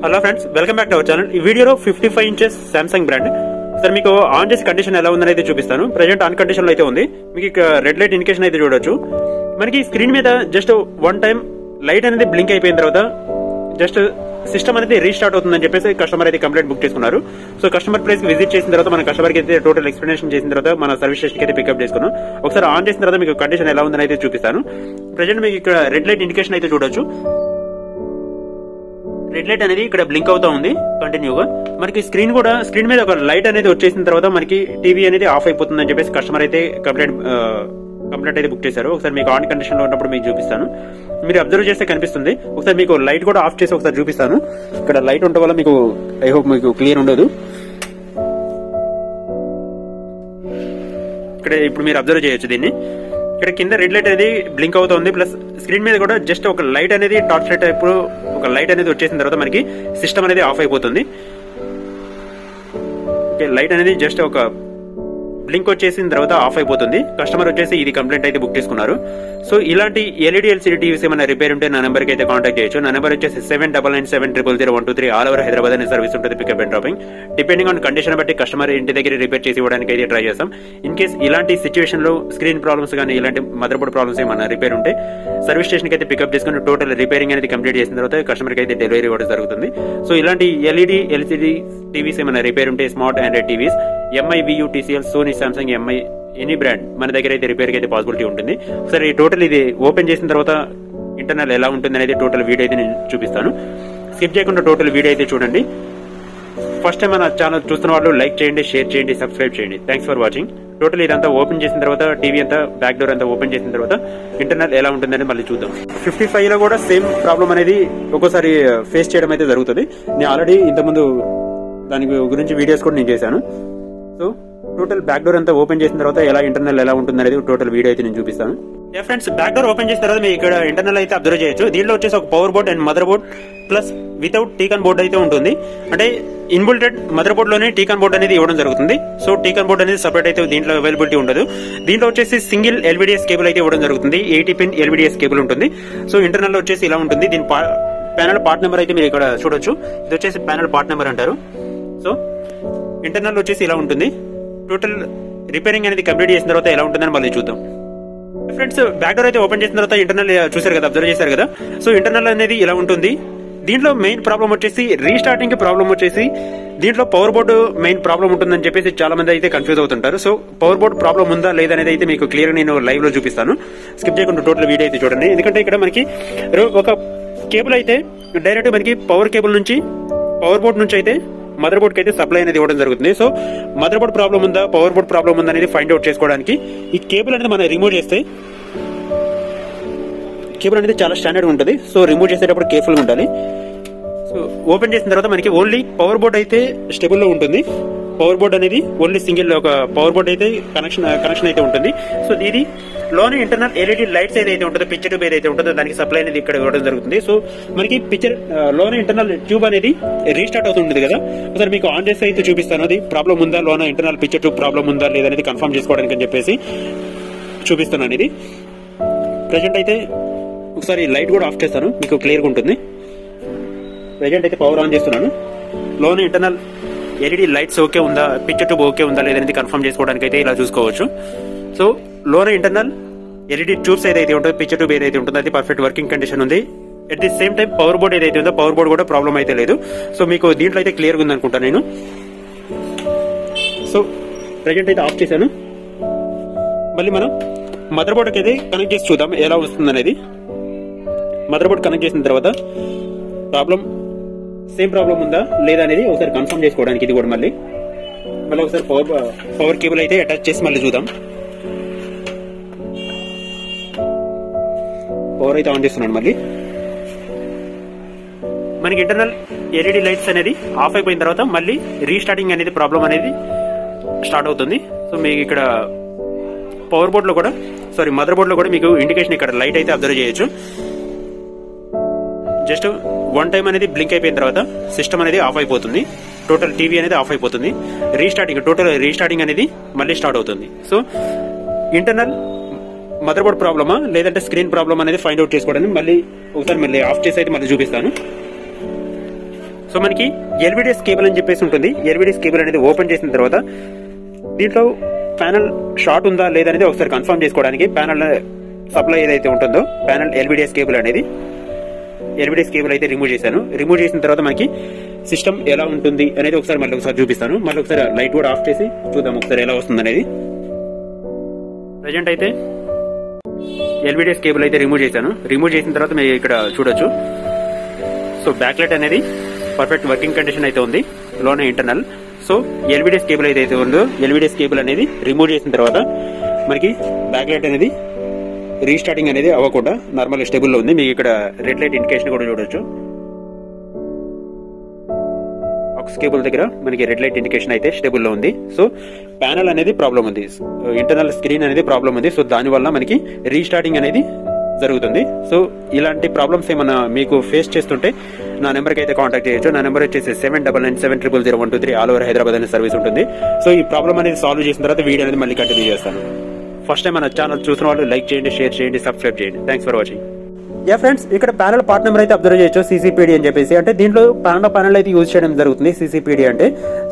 Hello friends, welcome back to our channel. ఈ వీడియోలో 55 inches Samsung brand sir మీకు on చేసి కండిషన్ ఎలా ఉందని అయితే చూపిస్తాను. ప్రెజెంట్ ఆన్ కండిషన్ లో అయితే ఉంది. మీకు ఇక రెడ్ లైట్ ఇండికేషన్ అయితే చూడొచ్చు. మనకి స్క్రీన్ మీద జస్ట్ వన్ టైం లైట్ అనేది బ్లింక్ అయిపోయిన తర్వాత జస్ట్ సిస్టమ్ అనేది రీస్టార్ట్ అవుతుందని చెప్పేసి కస్టమర్ అయితే కంప్లైంట్ బుక్ చేసుకున్నారు. సో కస్టమర్ ప్లేస్ కి విజిట్ చేసిన తర్వాత మన కస్టమర్ కి అయితే టోటల్ ఎక్స్ప్లెనేషన్ చేసిన తర్వాత మన సర్వీస్ స్టేషన్ కి అయితే పికప్ చేసుకున్నాం. ఒకసారి ఆన్ చేసిన తర్వాత మీకు కండిషన్ ఎలా ఉందని అయితే చూపిస్తాను. ప్రెజెంట్ మీకు ఇక్కడ రెడ్ లైట్ ఇండికేషన్ అయితే చూడొచ్చు. రెడ్ లైట్ అనేది ఇక్కడ బ్లింక్ అవుతా ఉంది కంటిన్యూగా. మనకి స్క్రీన్ మీద ఒక లైట్ అనేది వచ్చేసిన తర్వాత మనకి టీవీ అనేది ఆఫ్ అయిపోతుందని చెప్పేసి కస్టమర్ అయితే కంప్లైంట్ అయితే బుక్ చేశారు. ఒకసారి మీకు ఆన్ కండిషన్ లో ఉన్నప్పుడు మీకు చూపిస్తాను. మీరు అబ్జర్వ్ చేస్తే కనిపిస్తుంది. ఒకసారి మీకు లైట్ కూడా ఆఫ్ చేసి ఒకసారి చూపిస్తాను. ఇక్కడ లైట్ ఉండటం వల్ల మీకు ఐ హోప్ మీకు క్లియర్ ఉండదు. ఇక్కడ ఇప్పుడు మీరు అబ్జర్వ్ చేయొచ్చు దీన్ని. ఇక్కడ కింద రెడ్ లైట్ అనేది బ్లింక్ అవుతుంది. ప్లస్ స్క్రీన్ మీద కూడా జస్ట్ ఒక లైట్ అనేది టార్చ్ లైట్ టైప్ ఒక లైట్ అనేది వచ్చేసిన తర్వాత మనకి సిస్టమ్ అనేది ఆఫ్ అయిపోతుంది. లైట్ అనేది జస్ట్ ఒక బ్లింక్ వచ్చేసిన తర్వాత ఆఫ్ అయిపోతుంది. కస్టమర్ వచ్చేసి ఇది కంప్లైంట్ అయితే బుక్ చేసుకున్నారు. సో ఇలాంటి ఎల్ఈడి ఎల్సీడీ టీవీస్ ఏమైనా రిపేర్ ఉంటే నా నెంబర్కి అయితే కాంటాక్ట్ చేయొచ్చు. నా నెంబర్ వచ్చేసి 7997000123. ఆల్ ఓవర్ హైదరాబాద్ అనే సర్వీస్ ఉంటుంది, pickup and dropping. Depending on condition బట్టి కస్టమర్ ఇంటి దగ్గర రిపేర్ చేసి ఇవ్వడానికి అయితే ట్రై చేస్తాం. ఇన్ కేస్ ఇలాంటి సిచ్యువేషన్ లో స్క్రీన్ ప్రాబ్లమ్స్ కానీ ఇలాంటి మదర్ బోర్డ్ ప్రాబ్లమ్స్ ఏమైనా రిపేర్ ఉంటే సర్వీస్ స్టేషన్ కి అయితే పికప్ చేసుకుని టోటల్ రిపేరింగ్ అనేది కంప్లీట్ చేసిన తర్వాత కస్టమర్ కి అయితే డెలివరీ ఇవ్వడం జరుగుతుంది. సో ఇలాంటి ఎల్ఈడి ఎల్సీడీ టీవీస్ ఏమైనా రిపేర్ ఉంటే smart android TVs Mi, Vu, TCL, Sony, Samsung, Mi any brand మన దగ్గర అయితే రిపేర్ కి అయితే పాసిబిలిటీ ఉంటుంది. ఒకసారి టోటల్ ఇది ఓపెన్ చేసిన తర్వాత ఇంటర్నల్ ఎలా ఉంటుంది అనేది టోటల్ వీడియో అయితే నేను చూపిస్తాను. స్కిప్ చేయకుండా టోటల్ వీడియో అయితే చూడండి. ఫస్ట్ టైం మన ఛానల్ చూస్తున్న వాళ్ళు లైక్ చేయండి, షేర్ చేయండి, సబ్స్క్రైబ్ చేయండి. Thanks for watching. టోటల్ ఇదంతా ఓపెన్ చేసిన తర్వాత టీవీ అంతా బ్యాక్ డోర్ అంతా ఓపెన్ చేసిన తర్వాత ఇంటర్నల్ ఎలా ఉంటుందని మళ్ళీ చూద్దాం. 55 లో కూడా సేమ్ ప్రాబ్లం అనేది ఒక్కోసారి ఫేస్ చేయడం అయితే జరుగుతుంది. నేను ఆల్రెడీ ఇంతకుముందు దాని గురించి వీడియోస్ కూడా నేను చేశాను. సో టోటల్ బ్యాక్ డోర్ అంతా ఓపెన్ చేసిన తర్వాత ఎలా ఇంటర్నల్ ఎలా ఉంటుంది అనేది టోటల్ వీడియో అయితే నేను చూపిస్తాను. ఫ్రెండ్స్, బ్యాక్ డోర్ ఓపెన్ చేసిన తర్వాత మీరు ఇక్కడ ఇంటర్నల్ అయితే అబ్జర్వ్ చేయొచ్చు. దీంట్లో వచ్చేసి ఒక power board and mother board plus without Tcon board అయితే ఉంటుంది. అంటే ఇన్బుల్టెడ్ మదర్ బోర్డ్ లోనే టీకాన్ బోర్డ్ అనేది ఇవ్వడం జరుగుతుంది. సో టీకాన్ బోర్డ్ అనేది సపరేట్ అయితే దీంట్లో అవైలబిలిటీ ఉండదు. దీంట్లో వచ్చేసి సింగిల్ ఎల్విడిఎస్ కేబుల్ అయితే ఇవ్వడం జరుగుతుంది. 80 పిన్ ఎల్విడిఎస్ కేబుల్ ఉంటుంది. సో ఇంటర్నల్ లో వచ్చేసి ఇలా ఉంటుంది. దీని ప్యానల్ పార్ట్ నెంబర్ అయితే మీరు ఇక్కడ చూడొచ్చు. ఇది వచ్చేసి ప్యానల్ పార్ట్ నెంబర్ అంటారు. సో ఇంటర్నల్ వచ్చేసి ఇలా ఉంటుంది. టోటల్ రిపేరింగ్ అనేది కంప్లీట్ చేసిన తర్వాత ఎలా ఉంటుందని మళ్ళీ చూద్దాం. ఫ్రెండ్స్, బ్యాక్ డోర్ అయితే ఓపెన్ చేసిన తర్వాత ఇంటర్నల్ చూసారు కదా, అబ్జర్వ్ చేశారు కదా. సో ఇంటర్నల్ అనేది ఇలా ఉంటుంది. దీంట్లో మెయిన్ ప్రాబ్లం వచ్చేసి రీస్టార్టింగ్ ప్రాబ్లం వచ్చేసి దీంట్లో పవర్ బోర్డు మెయిన్ ప్రాబ్లం ఉంటుందని చెప్పేసి చాలా మంది అయితే కన్ఫ్యూజ్ అవుతుంటారు. సో పవర్ బోర్డు ప్రాబ్లం ఉందా లేదా అనేది అయితే మీకు క్లియర్ నేను లైవ్ లో చూపిస్తాను. స్కిప్ చేయకుండా టోటల్ వీడియో అయితే చూడండి. ఎందుకంటే ఇక్కడ మనకి ఒక కేబుల్ అయితే డైరెక్ట్ మనకి పవర్ కేబుల్ నుంచి పవర్ బోర్డు నుంచి అయితే మదర్ బోర్డ్ కి అయితే సప్లై అనేది ఇవ్వడం జరుగుతుంది. సో మదర్ బోర్డ్ ప్రాబ్లం ఉందా పవర్ బోర్డ్ ప్రాబ్లం ఉందా అనేది ఫైండ్ అవుట్ చేసుకోవడానికి ఈ కేబుల్ అనేది మనం రిమూవ్ చేస్తే కేబుల్ అనేది చాలా స్టాండర్డ్ ఉంటుంది. సో రిమూవ్ చేసేటప్పుడు కేర్ఫుల్ గా ఉండాలి. సో ఓపెన్ చేసిన తర్వాత మనకి ఓన్లీ పవర్ బోర్డ్ అయితే స్టేబుల్ లో ఉంటుంది. పవర్ బోర్డ్ అనేది ఓన్లీ సింగిల్ ఒక పవర్ బోర్డ్ అయితే కనెక్షన్ అయితే ఉంటుంది. సో ఇది లోని ఇంటర్నల్ ఎల్ఈడి లైట్స్ ఏదైతే ఉంటుందో పిక్చర్ ట్యూబ్ ఏదైతే ఉంటుందో దానికి సప్లై అనేది ఇక్కడ ఇవ్వడం జరుగుతుంది. సో మనకి పిక్చర్ లోన ఇంటర్నల్ ట్యూబ్ అనేది రీస్టార్ట్ అవుతుంది కదా. ఒకసారి మీకు ఆన్ చేస్తే అయితే చూపిస్తాను. అది ప్రాబ్లం ఉందా, లోన ఇంటర్నల్ పిక్చర్ ట్యూబ్ ప్రాబ్లం ఉందా లేదనేది కన్ఫర్మ్ చేసుకోవడానికి అని చెప్పేసి చూపిస్తున్నాను. ఇది ప్రెజెంట్ అయితే ఒకసారి లైట్ కూడా ఆఫ్ చేస్తాను, మీకు క్లియర్ గా ఉంటుంది. ప్రెజెంట్ అయితే పవర్ ఆన్ చేస్తున్నాను. లోన ఇంటర్నల్ ఎల్ఈడి లైట్స్ ఓకే ఉందా, పిక్చర్ ట్యూబ్ ఓకే ఉందా లేదనేది కన్ఫర్మ్ చేసుకోవడానికి అయితే ఇలా చూసుకోవచ్చు. సో లోన ఇంటర్నల్ ఎల్ఈడి ట్యూబ్స్ ఏదైతే ఉంటుందో పిక్చర్ ట్యూబ్ ఏదైతే ఉంటుందో అది పర్ఫెక్ట్ వర్కింగ్ కండిషన్ ఉంది. At the same time power board ఏదైతే ఉందో పవర్ బోర్డ్ కూడా ప్రాబ్లం అయితే లేదు. సో మీకు దీంట్లో అయితే క్లియర్ గా ఉంది అనుకుంటా నేను. సో ప్రెజెంట్ అయితే ఆఫ్ చేశాను. మళ్ళీ మనం మదర్ బోర్డ్ అయితే కనెక్ట్ చేసి చూద్దాం ఎలా వస్తుంది అనేది. మదర్ బోర్డ్ కనెక్ట్ చేసిన తర్వాత సేమ్ ప్రాబ్లం ఉందా లేదా అనేది ఒకసారి కన్ఫర్మ్ చేసుకోవడానికి ఇది కూడా మళ్ళీ ఒకసారి పవర్ కేబుల్ అయితే అటాచ్ చేసి మళ్ళీ చూద్దాం. పవర్ అయితే ఆన్ చేస్తున్నాను. మళ్ళీ మనకి ఇంటర్నల్ ఎల్ఈడి లైట్స్ అనేది ఆఫ్ అయిపోయిన తర్వాత మళ్ళీ రీస్టార్టింగ్ అనేది ప్రాబ్లం అనేది స్టార్ట్ అవుతుంది. సో మీకు ఇక్కడ పవర్ బోర్డ్ లో కూడా మదర్ బోర్డ్ లో కూడా మీకు ఇండికేషన్ ఇక్కడ లైట్ అయితే అబ్జర్వ్ చేయొచ్చు. జస్ట్ వన్ టైం అనేది బ్లింక్ అయిపోయిన తర్వాత సిస్టమ్ అనేది ఆఫ్ అయిపోతుంది. టోటల్ టీవీ అనేది ఆఫ్ అయిపోతుంది. టోటల్ రీస్టార్టింగ్ అనేది మళ్ళీ స్టార్ట్ అవుతుంది. సో ఇంటర్నల్ మదర్ బోర్డ్ ప్రాబ్లమా లేదంటే స్క్రీన్ ప్రాబ్లమ్ అనేది ఫైండ్ అవుట్ చేసుకోవడానికి మళ్ళీ ఒకసారి ఆఫ్ చేసి అయితే మళ్ళీ చూపిస్తాను. సో మనకి ఎల్విడిఎస్ కేబుల్ అని చెప్పేసి ఉంటుంది. ఎల్విడిఎస్ కేబుల్ అనేది ఓపెన్ చేసిన తర్వాత దీంట్లో ప్యానల్ షార్ట్ ఉందా లేదనేది ఒకసారి కన్ఫర్మ్ చేసుకోవడానికి ప్యానల్ సప్లై ఏదైతే ఉంటుందో ప్యానల్ ఎల్విడిఎస్ కేబుల్ అయితే రిమూవ్ చేశాను. రిమూవ్ చేసిన తర్వాత మనకి సిస్టమ్ ఎలా ఉంటుంది అనేది మళ్ళీ ఒకసారి చూపిస్తాను. మళ్ళీ ఒకసారి లైట్ కూడా ఆఫ్ చేసి చూద్దాం ఒకసారి ఎలా వస్తుంది అనేది. ప్రజెంట్ అయితే ఎల్విడిఎస్ కేబుల్ అయితే రిమూవ్ చేశాను. రిమూవ్ చేసిన తర్వాత మీరు ఇక్కడ చూడొచ్చు. సో బ్యాక్ లైట్ అనేది పర్ఫెక్ట్ వర్కింగ్ కండిషన్ అయితే ఉంది, లోనే ఇంటర్నల్. సో ఎల్విడిఎస్ కేబుల్ అయితే ఉందో ఎల్విడిఎస్ కేబుల్ అనేది రిమూవ్ చేసిన తర్వాత మనకి బ్యాక్ లైట్ అనేది రీస్టార్టింగ్ అనేది అవ్వకుండా నార్మల్ స్టేబుల్ లో ఉంది. మీకు ఇక్కడ రెడ్ లైట్ ఇండికేషన్ కూడా చూడొచ్చు. ఆక్స్ కేబుల్ దగ్గర మనకి రెడ్ లైట్ ఇండికేషన్ అయితే స్టేబుల్ లో ఉంది. సో ప్యానల్ అనేది ప్రాబ్లం ఉంది, ఇంటర్నల్ స్క్రీన్ అనేది ప్రాబ్లం ఉంది. సో దానివల్ల మనకి రీస్టార్టింగ్ అనేది జరుగుతుంది. సో ఇలాంటి ప్రాబ్లమ్స్ ఏమన్నా మీకు ఫేస్ చేస్తుంటే నా నెంబర్కి అయితే కాంటాక్ట్ చేయొచ్చు. నా నెంబర్ వచ్చేసి 7997000123 ఆల్ ఓవర్ హైదరాబాద్ అనే సర్వీస్ ఉంటుంది. సో ఈ ప్రాబ్లం అనేది సాల్వ్ చేసిన తర్వాత వీడియో అనేది మళ్ళీ కంటిన్యూ చేస్తాను. ఫస్ట్ టైం మన ఛానల్ చూసిన వాళ్ళు లైక్ చేయండి, షేర్ చేయండి, సబ్స్క్రైబ్ చేయండి. Thanks for watching. Yeah friends, ఇక్కడ ప్యానల్ పార్ట్ నెంబర్ అయితే అబ్జర్వ్ చేయొచ్చు, CCPD అని చెప్పేసి. అంటే దీంట్లో ప్యానల్ అయితే యూజ్ చేయడం జరుగుతుంది. CCPD అంటే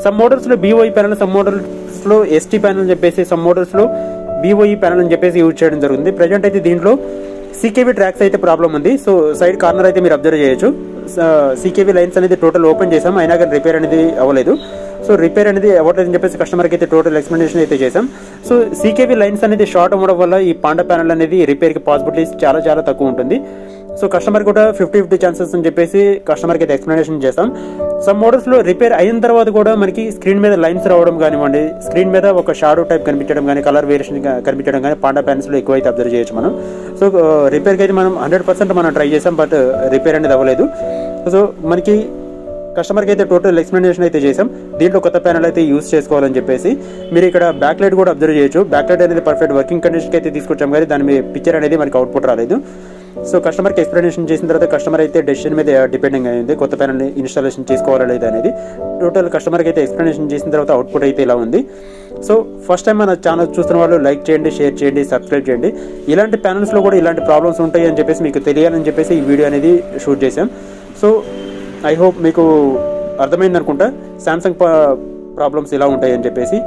సమ్ మోడల్స్ లో BOE ప్యానల్, సమ్ మోడల్స్ లో ST ప్యానల్ అని చెప్పేసి, సమ్ మోడల్స్ లో BOE ప్యానల్ అని చెప్పేసి యూజ్ చేయడం జరుగుతుంది. ప్రజెంట్ అయితే దీంట్లో CKV ట్రాక్స్ అయితే ప్రాబ్లం ఉంది. సో సైడ్ కార్నర్ అయితే మీరు అబ్జర్వ్ చేయొచ్చు. CKV లైన్స్ అనేది టోటల్ ఓపెన్ చేసాం, అయినా కానీ రిపేర్ అనేది అవ్వలేదు. సో రిపేర్ అనేది అవ్వట్లేదని చెప్పేసి కస్టమర్కి అయితే టోటల్ ఎక్స్ప్లెనేషన్ అయితే చేసాం. సో CKV లైన్స్ అనేది షార్ట్ అవ్వడం వల్ల ఈ పాండా ప్యానల్ అనేది రిపేర్కి పాసిబిలిటీస్ చాలా తక్కువ ఉంటుంది. సో కస్టమర్ కూడా 50-50 ఛాన్సెస్ అని చెప్పేసి కస్టమర్కి అయితే ఎక్స్ప్లెనేషన్ చేస్తాం. సమ్ మోడల్స్ లో రిపేర్ అయిన తర్వాత కూడా మనకి స్క్రీన్ మీద లైన్స్ రావడం కానివ్వండి, స్క్రీన్ మీద ఒక షాడో టైప్ కనిపించడం కానీ, కలర్ వేరియేషన్ కనిపించడం కానీ పాండా ప్యానల్స్ లో ఎక్కువైతే అబ్జర్వ్ చేయొచ్చు మనం. సో రిపేర్కి అయితే మనం 100% మనం ట్రై చేసాం, బట్ రిపేర్ అనేది అవ్వలేదు. సో మనకి కస్టమర్కి అయితే టోటల్ ఎక్స్ప్లెనేషన్ అయితే చేసాం. దీంట్లో కొత్త ప్యానల్ అయితే యూజ్ చేసుకోవాలని చెప్పేసి. మీరు ఇక్కడ బ్యాక్ లైట్ కూడా అబ్జర్వ్ చేయొచ్చు. బ్యాక్ లైట్ అనేది పర్ఫెక్ట్ వర్కింగ్ కండిషన్కి అయితే తీసుకొచ్చాం, కానీ దాని పిక్చర్ అనేది మనకి అవుట్పుట్ రాలేదు. సో కస్టమర్కి ఎక్స్ప్లెనేషన్ చేసిన తర్వాత కస్టమర్ అయితే డెసిషన్ మీద డిపెండింగ్ అయింది, కొత్త ప్యానల్ ఇన్స్టాలేషన్ చేసుకోవాలా లేదా అనేది. టోటల్ కస్టమర్కి అయితే ఎక్స్ప్లెనేషన్ చేసిన తర్వాత అవుట్పుట్ అయితే ఇలా ఉంది. సో ఫస్ట్ టైం మన ఛానల్ చూస్తున్న వాళ్ళు లైక్ చేయండి, షేర్ చేయండి, సబ్స్క్రైబ్ చేయండి. ఇలాంటి ప్యానల్స్లో కూడా ఇలాంటి ప్రాబ్లమ్స్ ఉంటాయి అని చెప్పేసి మీకు తెలియాలని చెప్పేసి ఈ వీడియో అనేది షూట్ చేశాం. సో ఐ హోప్ మీకు అర్థమైంది అనుకుంటా, శాంసంగ్ ప్రాబ్లమ్స్ ఇలా ఉంటాయి అని చెప్పేసి.